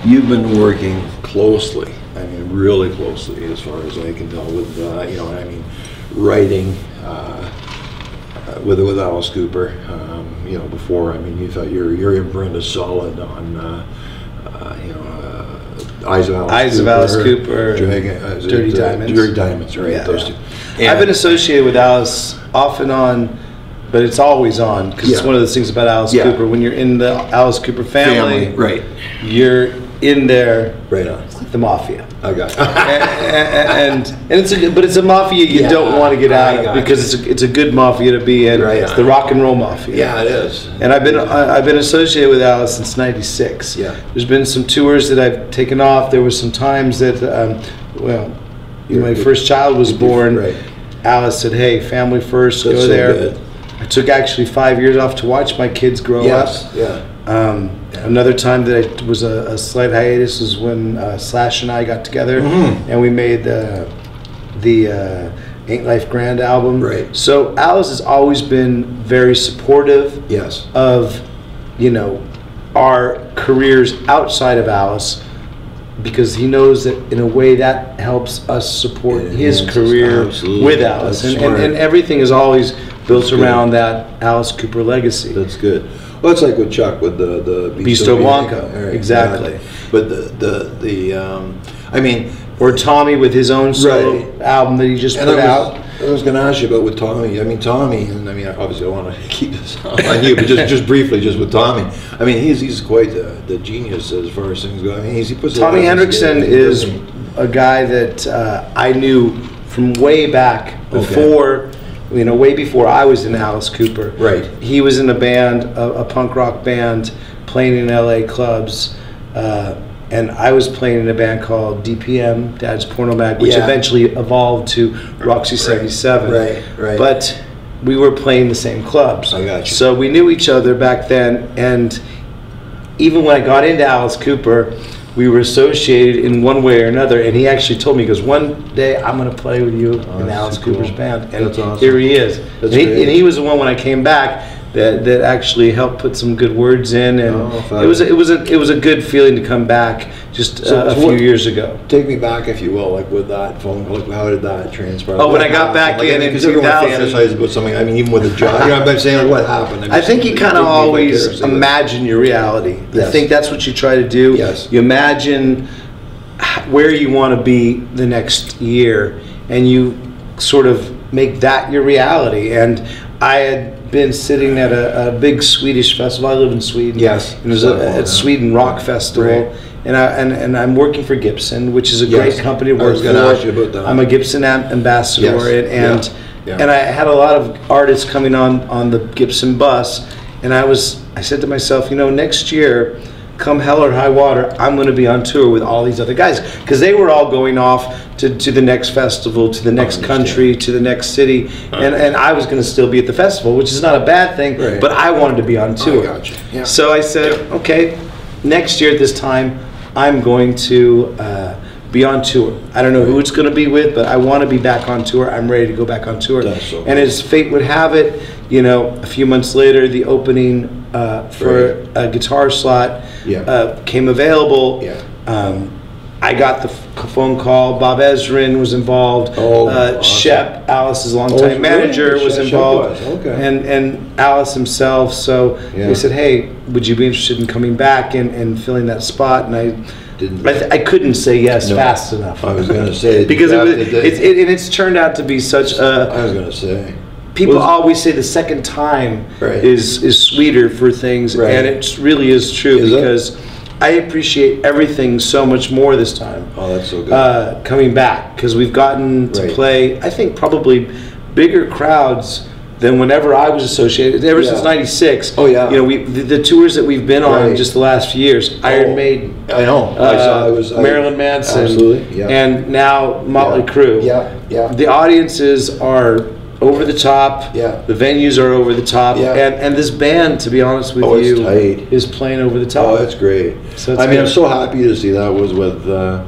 you've been working closely, I mean really closely as far as I can tell with, you know, I mean, writing with Alice Cooper. You know, before, I mean, you thought your imprint is solid on, you know, Eyes of Alice Cooper, Dirty Diamonds. Dirty Diamonds, right? Yeah, Those two. I've been associated with Alice off and on, but it's always on because it's one of those things about Alice Cooper. When you're in the Alice Cooper family, right? You're in there, right on. It's like the mafia. I got you. and it's a mafia you don't want to get out of because it's a good mafia to be in. Right. It's the rock and roll mafia. Yeah, it is. And I've been associated with Alice since '96. Yeah. There's been some tours that I've taken off. There was some times that, well, my first child was born. Right. Alice said, "Hey, family first, go there." Good. I took actually 5 years off to watch my kids grow up. Yeah. Another time that it was a slight hiatus was when Slash and I got together and we made the Ain't Life Grand album. Right. So Alice has always been very supportive of, you know, our careers outside of Alice, because he knows that in a way that helps us support his career with Alice. And everything is always built around that Alice Cooper legacy. That's good. Well, it's like with Chuck with the Beast of Blanco. Right, exactly. But I mean, or Tommy with his own solo album that he just put out. I was going to ask you about with Tommy. I mean, Tommy, and I mean, obviously I want to keep this on you, but just briefly, just with Tommy. I mean, he's quite the genius as far as things go. I mean, he puts Tommy Hendrickson is a guy that I knew from way back before. You know, way before I was in Alice Cooper. Right. He was in a band, a punk rock band, playing in LA clubs, and I was playing in a band called DPM, Dad's Porno Mag, which eventually evolved to Roxie 77. Right. But we were playing the same clubs. I got you. So we knew each other back then, and even when I got into Alice Cooper, we were associated in one way or another, and he actually told me, he goes, "One day I'm going to play with you in Alice Cooper's band," and that's awesome. Here he is. And he was the one when I came back that actually helped put some good words in, and it was a good feeling to come back just a few years ago. Take me back, if you will, like with that phone call. Like, how did that transpire? Oh, when I got back in 2000, everyone fantasizes about something. I mean, even with a job, you know, I'm saying, like, what happened? I think you kind of always imagine your reality. I think that's what you try to do. Yes. You imagine where you want to be the next year, and you sort of make that your reality. And I had been sitting at a big Swedish festival. I live in Sweden. Yes. And there's a Sweden Rock Festival. Right. And I'm working for Gibson, which is a great company to work for. I was going to ask you about that. I'm a Gibson ambassador, and I had a lot of artists coming on the Gibson bus, and I said to myself, you know, next year, come hell or high water, I'm going to be on tour with all these other guys, because they were all going off to the next festival, to the next country, to the next city, and I was going to still be at the festival, which is not a bad thing, but I wanted to be on tour. I got you. Yeah. So I said, okay, next year at this time, I'm going to be on tour. I don't know who it's going to be with, but I want to be back on tour. I'm ready to go back on tour. That's so cool. And as fate would have it, you know, a few months later, the opening for a guitar slot came available. I got the phone call. Bob Ezrin was involved. Awesome. Shep, Alice's longtime manager, was involved. And Alice himself. So they said, hey, would you be interested in coming back and filling that spot? And I couldn't say yes fast enough. I was going to say. Because it's turned out to be such a... I was going to say. People always say the second time is sweeter for things, and it really is true, because I appreciate everything so much more this time. Oh, that's so good. Coming back, because we've gotten to play, I think, probably bigger crowds than whenever I was associated. Ever since '96. Oh yeah. You know, the tours that we've been on just the last few years. Iron Maiden. I know. Marilyn Manson. Absolutely. Yeah. And now Motley Crue. Yeah. The audiences are over the top. Yeah. The venues are over the top. Yeah. And this band, to be honest with you, is playing over the top. Oh, that's great. So I mean, I'm so happy to see that was with the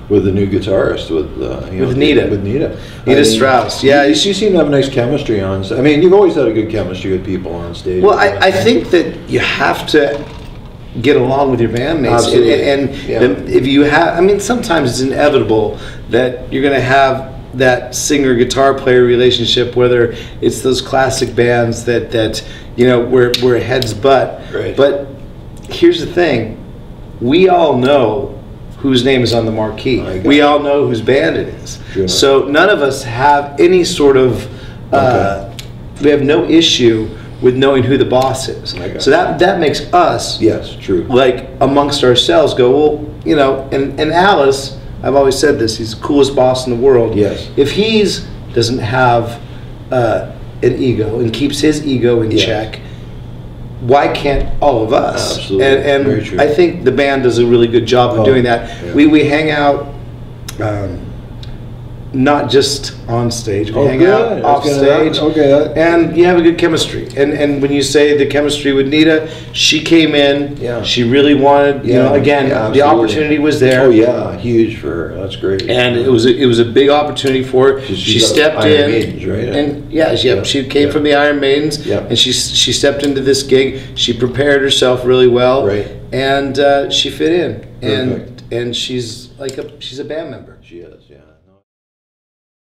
new guitarist, with Nita Strauss. Yeah, you seem to have a nice chemistry on. I mean, you've always had a good chemistry with people on stage. Well, I think that you have to get along with your bandmates. Absolutely. And if you have, I mean, sometimes it's inevitable that you're going to have that singer guitar player relationship, whether it's those classic bands that you know where heads butt. Right. But here's the thing, we all know whose name is on the marquee. We all know whose band it is. Sure. So none of us have any sort of we have no issue with knowing who the boss is. So that makes us, yes, true, like amongst ourselves go, well, you know, and Alice, I've always said this, he's the coolest boss in the world. Yes. If he's doesn't have an ego and keeps his ego in check, why can't all of us? Absolutely. And very true. I think the band does a really good job of doing that. Yeah. We hang out not just on stage, we hang out off stage, and you have a good chemistry. And when you say the chemistry with Nita, she came in, she really wanted, you know, again, the opportunity was there. Oh yeah, huge for her. That's great. And it was a big opportunity for her. She stepped in, Iron Maidens, right? and she came from the Iron Maidens, and she stepped into this gig. She prepared herself really well, and she fit in. And she's like she's a band member. She is, yeah.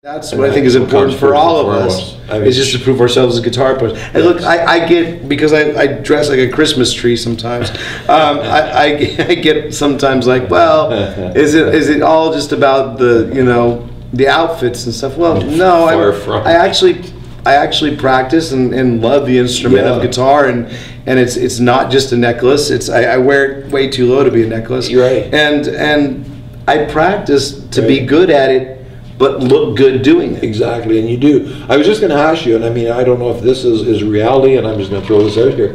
That's what I think is important for all of us. Is just to prove ourselves as guitar players. And look, I get, because I dress like a Christmas tree sometimes. I get sometimes like, well, is it all just about the, you know, the outfits and stuff? Well, no. I actually practice and love the instrument of guitar, and it's not just a necklace. I wear it way too low to be a necklace. You're right. And I practice to be good at it, but look good doing it. Exactly, and you do. I was just going to ask you, and I mean, I don't know if this is reality, and I'm just going to throw this out here.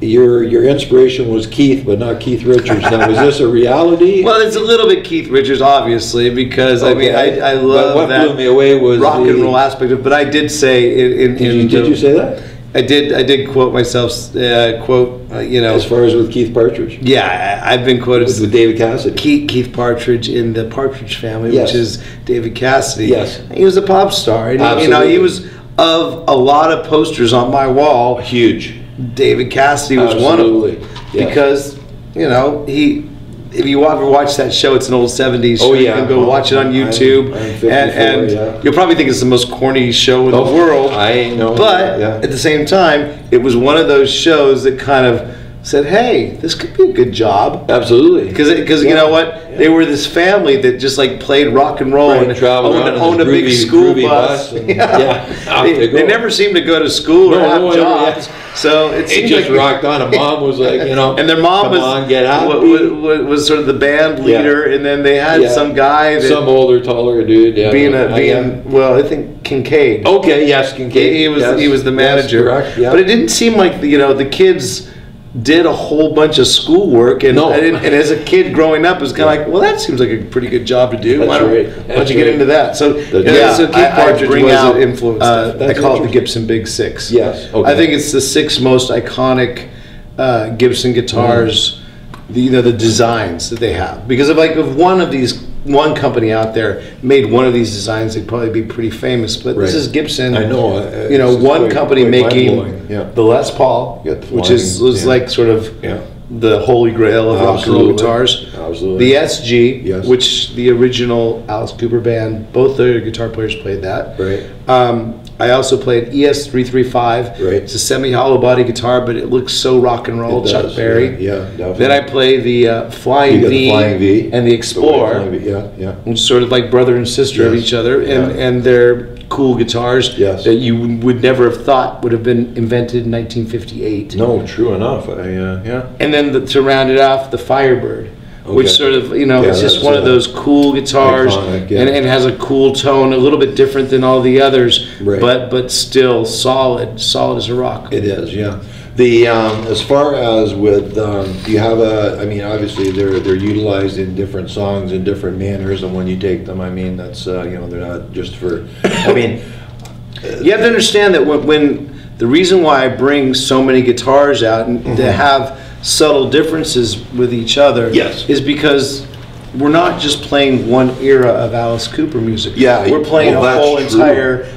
Your inspiration was Keith, but not Keith Richards. Now, was this a reality? Well, it's a little bit Keith Richards, obviously, because I mean, I love what that blew me away was rock and roll aspect of it. But I did say Did you say that? I did quote myself. You know, as far as with Keith Partridge. Yeah, I've been quoted with David Cassidy. Keith Partridge in the Partridge Family, which is David Cassidy. Yes, he was a pop star, and you know, he was of a lot of posters on my wall. Huge. David Cassidy was one of them, because you know, if you ever watch that show, it's an old 70s show. You can go watch it on YouTube. I'm 54, and you'll probably think it's the most corny show in the world. I know. But at the same time, it was one of those shows that kind of said, hey, this could be a good job. Absolutely. Because you know what? They were this family that just like played rock and roll and owned a big school bus. They never seemed to go to school or have jobs. So it just like rocked on. A mom was like, you know, and their mom was sort of the band leader, and then they had some guy, some older, taller dude, well, I think Kincaid. Okay, yes, Kincaid. He was the manager. Correct, but it didn't seem like the kids did a whole bunch of schoolwork, and as a kid growing up, it was kind of like, well, that seems like a pretty good job to do. Why don't you get into that? So so Keith Partridge was an influence. I call it the Gibson Big Six. Yes, I think it's the 6 most iconic Gibson guitars. The designs that they have, because if one company out there made one of these designs, they'd probably be pretty famous. But this is Gibson. I know. One company making the Les Paul, which was like sort of the holy grail of rock and roll guitars. Absolutely. The SG, which the original Alice Cooper band, both their guitar players played that. Right. I also played ES-335. It's a semi-hollow body guitar, but it looks so rock and roll. Chuck Berry. Yeah, definitely. Then I play the Flying V and the Explorer, which is sort of like brother and sister of each other, and they're cool guitars that you would never have thought would have been invented in 1958. No, true enough. And then to round it off, the Firebird. Which sort of, it's just one of those cool guitars, iconic, and has a cool tone, a little bit different than all the others, but still solid as a rock. It is, yeah. The as far as with, do you have I mean, obviously they're utilized in different songs in different manners, and when you take them, I mean, that's they're not just for. I mean, you have to understand that when the reason why I bring so many guitars out and to have subtle differences with each other is because we're not just playing one era of Alice Cooper music. Yeah, we're playing a whole entire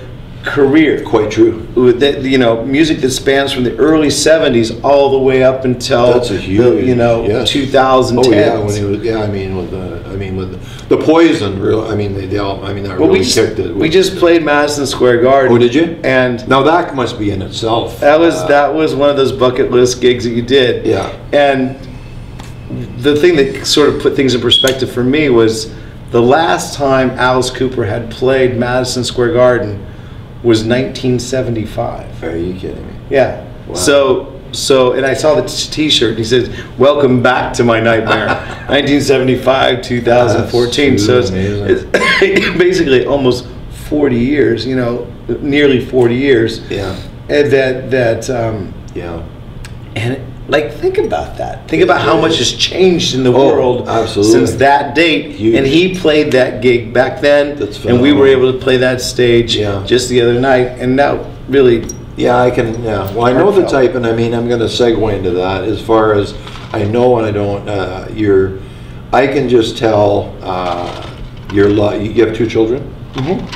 career. Quite true. With that, you know, music that spans from the early '70s all the way up until That's a huge, you know, yes. 2010s. Oh yeah, when he was, I mean with the Poison, real. I mean they all. I mean that really kicked it. We just played Madison Square Garden. Oh, did you? And now that must be in itself. That was one of those bucket list gigs that you did. Yeah. And the thing that sort of put things in perspective for me was the last time Alice Cooper had played Madison Square Garden was 1975. Are you kidding me? Yeah. Wow. So, and I saw the T-shirt. He says, "Welcome back to my nightmare." 1975, 2014. That's so it's basically almost 40 years. You know, nearly 40 years. Yeah. And yeah. And like, think about that. Think about how much has changed in the world since that date. Huge. And he played that gig back then, and we were able to play that stage just the other night. And now, really, I can. Yeah, well, I know the type, and I mean, I'm going to segue into that. As far as I know, and I don't. I can just tell. You have 2 children. Mm-hmm.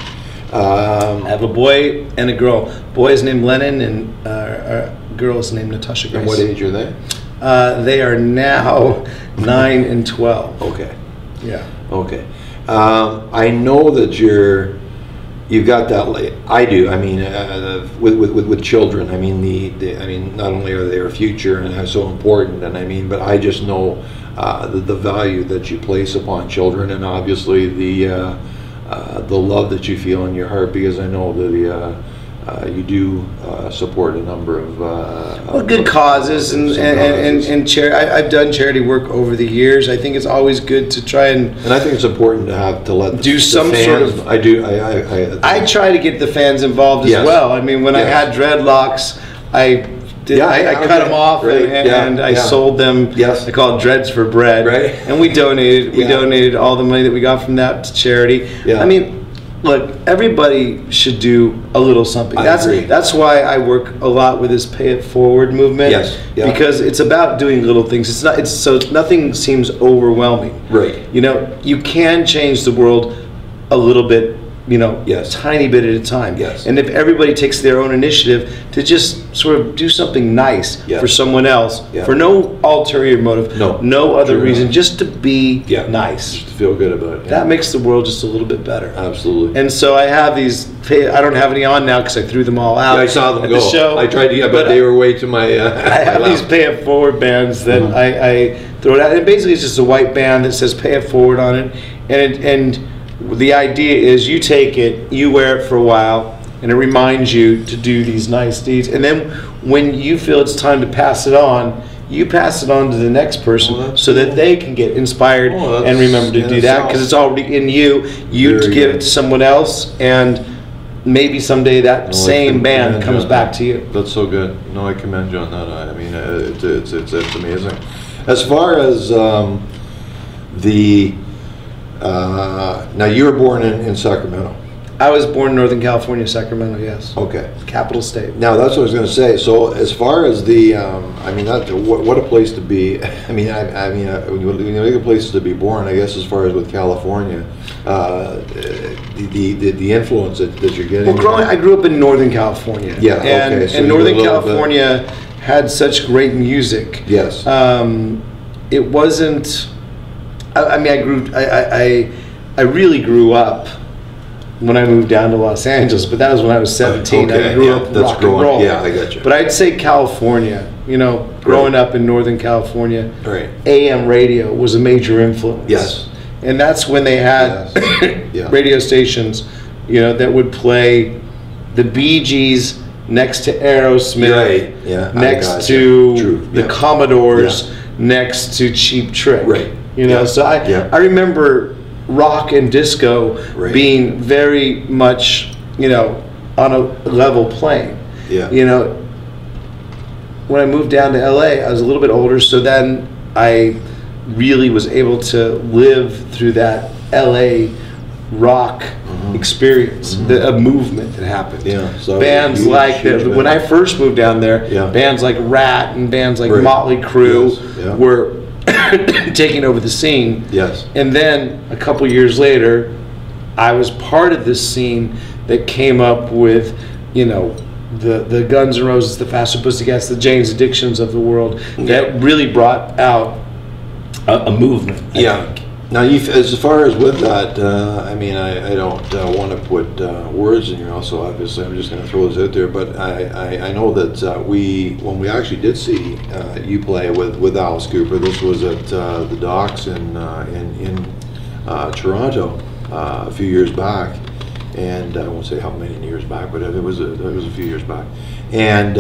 I have a boy and a girl. Boy is named Lennon, and our girl is named Natasha Grace. And what age are they? They are now 9 and 12. Okay. Yeah. Okay. I know that you've got that late. I do. I mean, with children. I mean, I mean, not only are they our future and are so important, and I mean, but I just know the value that you place upon children, and obviously the love that you feel in your heart, because I know that you do support a number of good causes and charity. I've done charity work over the years. I think it's always good to try and I think it's important to let do some fans, sort of. I do. I try to get the fans involved as well. I mean, when I had dreadlocks, I cut them off and I sold them. Yes. I call it Dreads for Bread. Right. And we donated. We donated all the money that we got from that to charity. Yeah. I mean, look, everybody should do a little something. That's why I work a lot with this Pay It Forward movement. Yes. Yeah. Because it's about doing little things. So nothing seems overwhelming. Right. You know, you can change the world a little bit. You know, tiny bit at a time. Yes. And if everybody takes their own initiative to just sort of do something nice for someone else, for no ulterior motive, no other reason, just to be nice. Just to feel good about it. That makes the world just a little bit better. Absolutely. And so I have these, I don't have any on now because I threw them all out. Yeah, I saw them at go. the show. I tried to, but they were way to my... I have these Pay It Forward bands that I throw it out. And basically it's just a white band that says Pay It Forward on it. And the idea is you take it, you wear it for a while, and it reminds you to do these nice deeds. And then when you feel it's time to pass it on, you pass it on to the next person so that they can get inspired and remember to do that, because it's already in you. You give it to someone else, and maybe someday that same band comes back to you. That's so good. No, I commend you on that. I mean, it's amazing. As far as now you were born in Sacramento. I was born in Northern California, Sacramento. Yes. Okay. Capital state. Now that's what I was going to say. So as far as the, I mean, what a place to be. I mean, when you look at places to be born, I guess as far as with California, the influence that you're getting. Well, I grew up in Northern California. Yeah. Okay. So and Northern California had such great music. Yes. It wasn't. I mean, I really grew up when I moved down to Los Angeles, but that was when I was 17. Okay, I grew up rock and roll. Yeah, I got you. But I'd say California, you know, growing up in Northern California, AM radio was a major influence. Yes. And that's when they had radio stations, you know, that would play the Bee Gees next to Aerosmith, next to the Commodores, next to Cheap Trick. Right. You know, so I remember rock and disco being very much, you know, on a level plane. Yeah. You know, when I moved down to LA, I was a little bit older, so then I really was able to live through that LA rock experience, a movement that happened. Yeah. So bands like when I first moved down there, bands like Rat and bands like Motley Crue were taking over the scene. Yes. And then a couple years later, I was part of this scene that came up with, you know, the Guns N' Roses, the Faster Pussycats, the Jane's Addictions of the world, that really brought out a movement. I think. Now, as far as with that, I mean, I don't want to put words in your mouth, so obviously I'm just going to throw this out there, but I know that when we actually did see you play with Alice Cooper, this was at the Docks in Toronto a few years back, and I won't say how many years back, but it was a few years back, and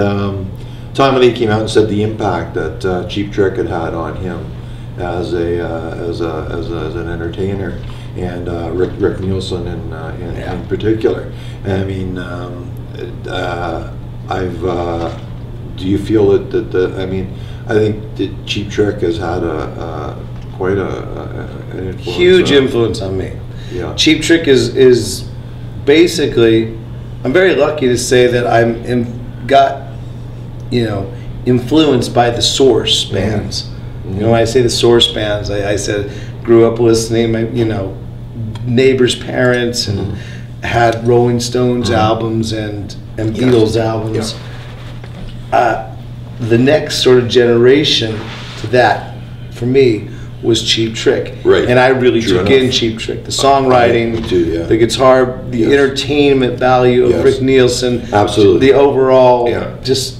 Tommy Lee came out and said the impact that Cheap Trick had on him as an entertainer, and Rick Nielsen in particular. I mean, do you feel that I mean, I think that Cheap Trick has had quite an influence, huge influence on me. Yeah. Cheap Trick is basically, I'm very lucky to say that got, you know, influenced by the source bands. You know, when I say the source bands, I said grew up listening. My, you know, neighbors' parents and had Rolling Stones albums and Beatles albums. The next sort of generation to that, for me, was Cheap Trick. Right. And I really took in Cheap Trick. The songwriting, the guitar, the entertainment value of Rick Nielsen. Absolutely. The overall just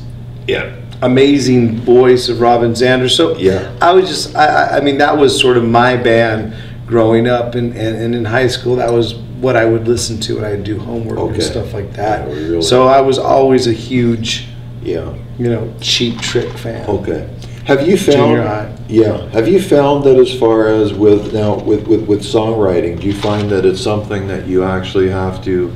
amazing voice of Robin Zander. So I was just, I mean, that was sort of my band growing up, and in high school, that was what I would listen to, and I'd do homework and stuff like that. Yeah, really. So I was always a huge, you know, Cheap Trick fan. Okay. Have you found? Yeah. Have you found that as far as with songwriting, do you find that it's something that you actually have to,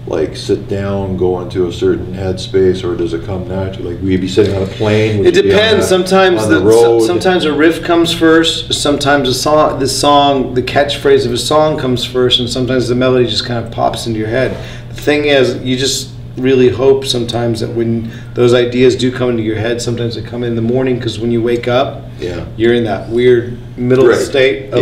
like, sit down, go into a certain headspace, or does it come naturally? Like, will you be sitting on a plane? It depends. Sometimes sometimes a riff comes first. Sometimes the catchphrase of a song comes first, and sometimes the melody just kind of pops into your head. The thing is, you just really hope sometimes that when those ideas do come into your head, sometimes they come in the morning, because when you wake up, you're in that weird middle state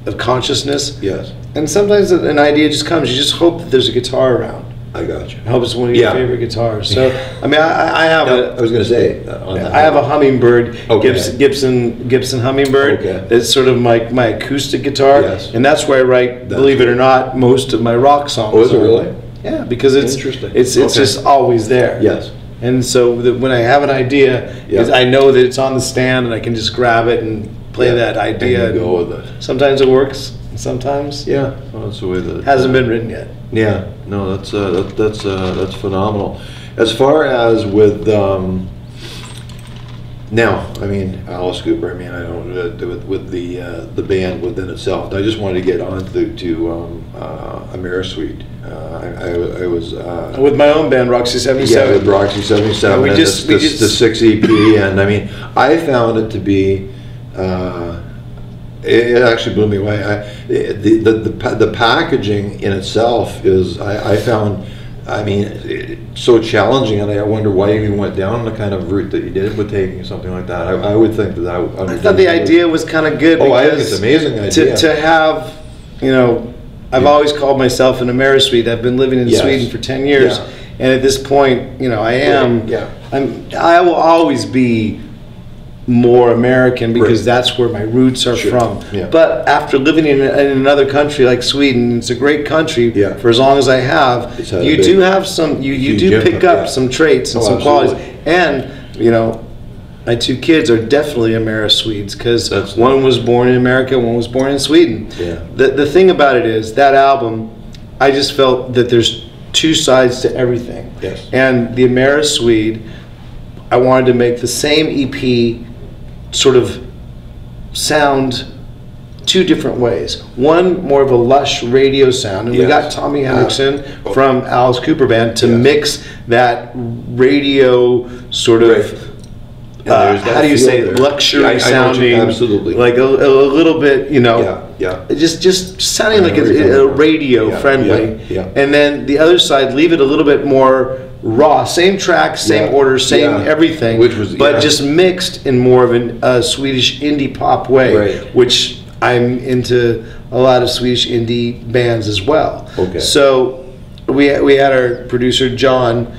of consciousness. Yes. And sometimes an idea just comes. You just hope that there's a guitar around. I got you. I hope it's one of your favorite guitars. So, I mean, I have I was going to say on that. I have a Hummingbird, Gibson Hummingbird. That's sort of my acoustic guitar, and that's where I write, believe it or not, most of my rock songs. Oh, is it really? Yeah, because it's interesting. It's just always there. Yes. And so when I have an idea, I know that it's on the stand, and I can just grab it and play that idea. And go with it. Sometimes it works. Sometimes, well, that's the way that it hasn't been written yet. Yeah, no, that's phenomenal. As far as with now, I mean, Alice Cooper. I mean, I don't with the band within itself. I just wanted to get on to Amerisuite. I was with my own band, Roxie 77. Yeah, with Roxie 77. We just the 6 EP, and I mean, I found it to be. It actually blew me away. The packaging in itself is, I found, I mean, so challenging, and I wonder why you even went down the kind of route that you did with taking something like that. I would think that I thought the idea was kind of good. Oh, I think it's an amazing idea. To have, you know, I've always called myself an Amerisuite. I've been living in Sweden for 10 years, and at this point, you know, I will always be more American, because that's where my roots are from. But after living in another country like Sweden, it's a great country for as long as I have. You do have some, you do pick up some traits and some qualities. And, you know, my 2 kids are definitely Ameriswedes, because one was born in America, one was born in Sweden. The thing about it is, that album, I just felt that there's 2 sides to everything. And the Ameriswede, I wanted to make the same EP sort of sound 2 different ways. One, more of a lush radio sound, and we got Tommy Henriksen from Alice Cooper Band to mix that radio sort of how do you say it? Luxury sounding, absolutely, like a little bit, you know, just sounding like it's radio friendly. And then the other side, leave it a little bit more raw, same track, same order, same everything, but just mixed in more of a Swedish indie pop way, which I'm into a lot of Swedish indie bands as well. Okay. So we had our producer John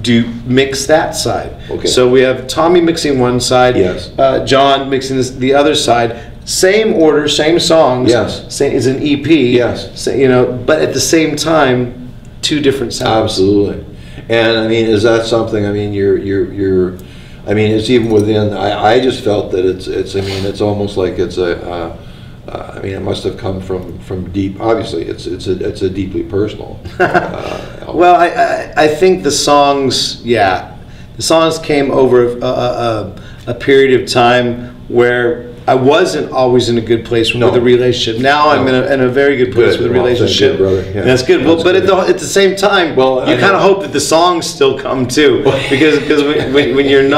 do mix that side. Okay. So we have Tommy mixing one side, Yes. John mixing the other side. Same order, same songs. Yes. Same, it's an EP. Yes. So, but at the same time, two different sounds. Absolutely. And I mean, is that something? I mean, you're. I mean, it's even within. I just felt that it's. I mean, it's almost like it's a. I mean, it must have come from deep. Obviously, it's a deeply personal. Well, I think the songs, the songs came over a period of time where I wasn't always in a good place with the relationship. Now I'm in a very good place with the relationship. Good, brother. Yeah. That's good. Well, but at the same time, you kind of hope that the songs still come too, because when you're in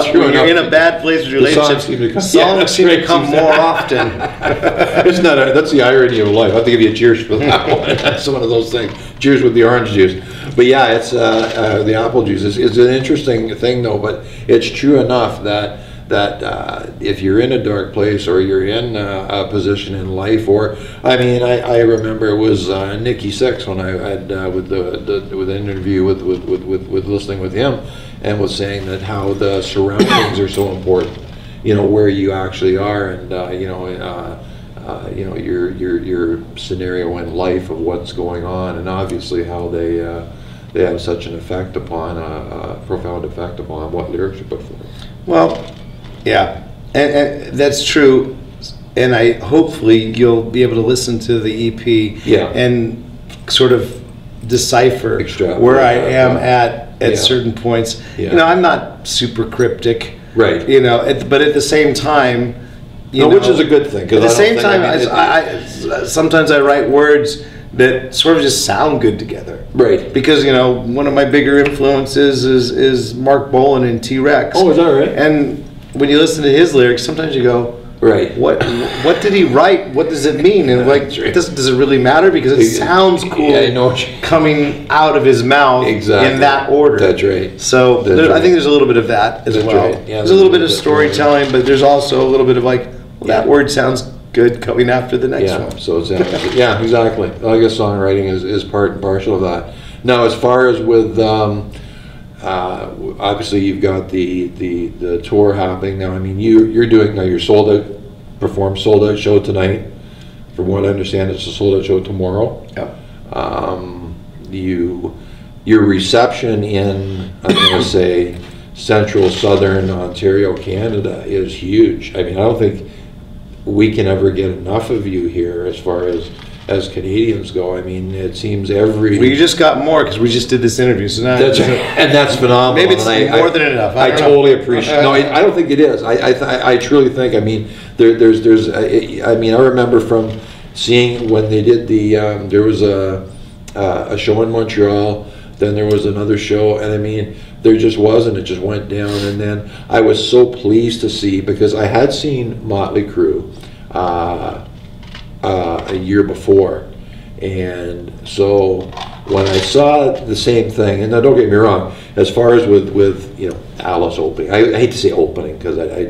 a bad place with your relationship, songs seem to come more often. That's the irony of life. I have to give you a cheers for that one. That's one of those things. Cheers with the orange juice. But yeah, it's the apple juice. It's an interesting thing though, but it's true enough that if you're in a dark place or you're in a position in life, or I mean, I remember it was Nikki Sixx when I had with the interview with listening with him, and was saying that how the surroundings are so important, where you actually are, and your scenario in life of what's going on, and obviously how they have such an effect upon a profound effect upon what lyrics you put forward. Well. Yeah, and that's true, and hopefully you'll be able to listen to the EP and sort of decipher where I am at certain points. Yeah. I'm not super cryptic, right? But at the same time, which is a good thing. At the same time, I sometimes I write words that sort of just sound good together, right? Because one of my bigger influences is Mark Bolan and T-Rex. Oh, is that right? And when you listen to his lyrics, sometimes you go, right, what did he write? What does it mean? And does it really matter? Because it sounds cool coming out of his mouth in that order. That's right. So I think there's a little bit of that as well. Right. Yeah, there's a little bit of storytelling, but there's also a little bit of that word sounds good coming after the next one. So it's exactly. I guess songwriting is part and parcel of that. Now, as far as with obviously you've got the tour happening now. I mean, you're doing now. You're sold out show tonight. From what I understand, it's a sold out show tomorrow. Yeah. Your reception in, I'm going to say, central southern Ontario, Canada, is huge. I mean, I don't think we can ever get enough of you here as far as Canadians go. I mean, it seems we just got more because we just did this interview, so now and that's phenomenal. Maybe it's more than enough. I totally appreciate. No, I don't think it is. I truly think. I mean, there's. I mean, I remember from seeing when they did there was a show in Montreal. Then there was another show, and I mean, there just wasn't. It just went down, and then I was so pleased to see, because I had seen Motley Crue a year before, and so when I saw the same thing, and now don't get me wrong, as far as with Alice opening, I hate to say opening because I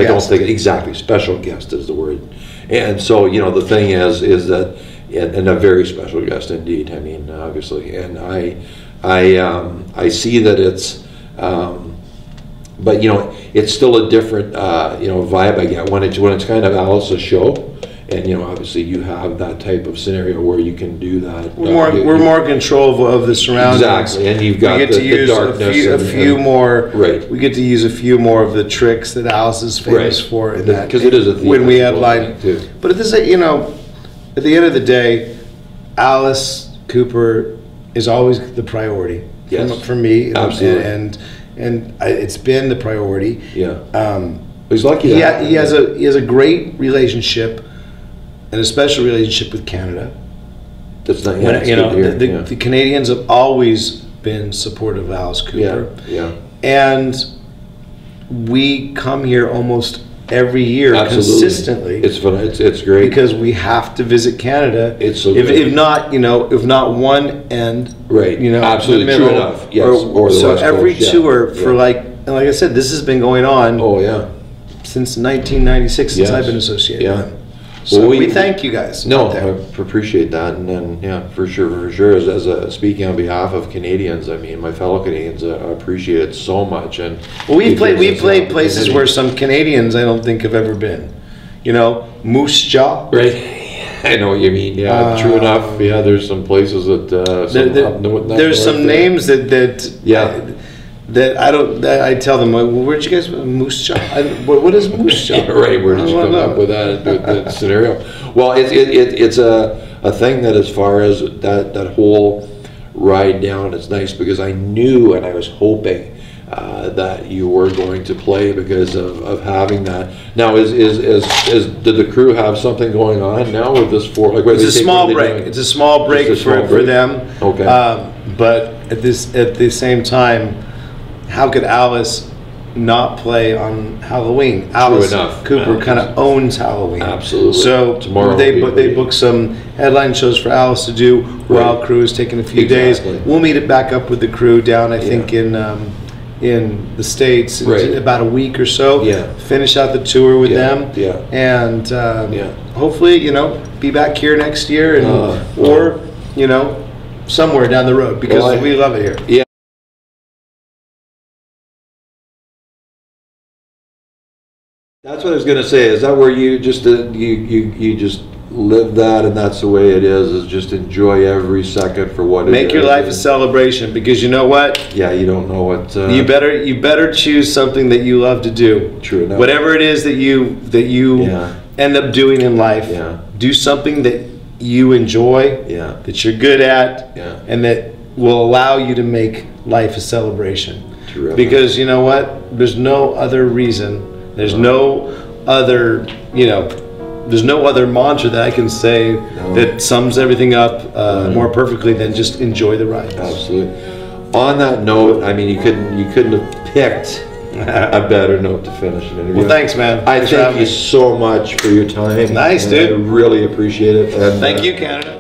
don't think exactly special guest is the word, and so the thing is that and a very special guest indeed. I mean, obviously, and I see that it's. But it's still a different vibe I get when it's kind of Alice's show, and obviously you have that type of scenario where you can do that. We're more in control of the surroundings. Exactly, and you've got the darkness. A few more. Right. We get to use a few more of the tricks that Alice is famous for. Because it is a when we headline too. But at the end of the day, Alice Cooper is always the priority. Yes. For me. Absolutely. And it's been the priority. Yeah. He's lucky. He has a great relationship, and a special relationship with Canada. That's not. Yeah, the Canadians have always been supportive of Alice Cooper. Yeah. And we come here almost every year. Absolutely. Consistently. It's fun. It's great because we have to visit Canada. It's so if not one end. Right. Absolutely true enough. Yes. Or the West every Coast. Tour for and like I said, this has been going on. Oh yeah. Since 1996, since I've been associated. Yeah. So we thank you guys. No, I appreciate that, and then yeah, for sure. As speaking on behalf of Canadians, I mean, my fellow Canadians, I appreciate it so much. And well, we played places where some Canadians I don't think have ever been. You know, Moose Jaw. Right. I know what you mean. Yeah, true enough. Yeah, there's some places that there's some names that I don't. That I tell them, well, where'd you guys Moose Jaw? What is Moose Jaw? Yeah, right. Where did you come up with that scenario? Well, it's a thing that as far as that whole ride down, it's nice because I knew and I was hoping that you were going to play because of having that. Now, did the crew have something going on now with this It's a small break. It's a small break for them. Okay. But at the same time, how could Alice not play on Halloween? Alice Cooper kind of owns Halloween. Absolutely. So tomorrow they booked some headline shows for Alice to do while crew is taking a few days. We'll meet it back up with the crew down, I think, in the States in about a week or so. Yeah. Finish out the tour with them. Yeah. And hopefully, be back here next year or somewhere down the road because we love it here. Yeah. That's what I was going to say. Is that where you just you just live that, and that's the way it is just enjoy every second for what it is. Make your life a celebration, because you know what? Yeah, you don't know what. You better choose something that you love to do. True enough. Whatever it is that you end up doing in life, do something that you enjoy, that you're good at, and that will allow you to make life a celebration. Terrific. Because you know what? There's no other reason. There's no other, there's no other mantra that I can say that sums everything up more perfectly than just enjoy the ride. Absolutely. On that note, I mean, you couldn't have picked a better note to finish an interview. Well, thanks, man. I thank you so much for your time. Nice, dude. I really appreciate it. And, thank you, Canada.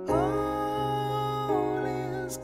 All is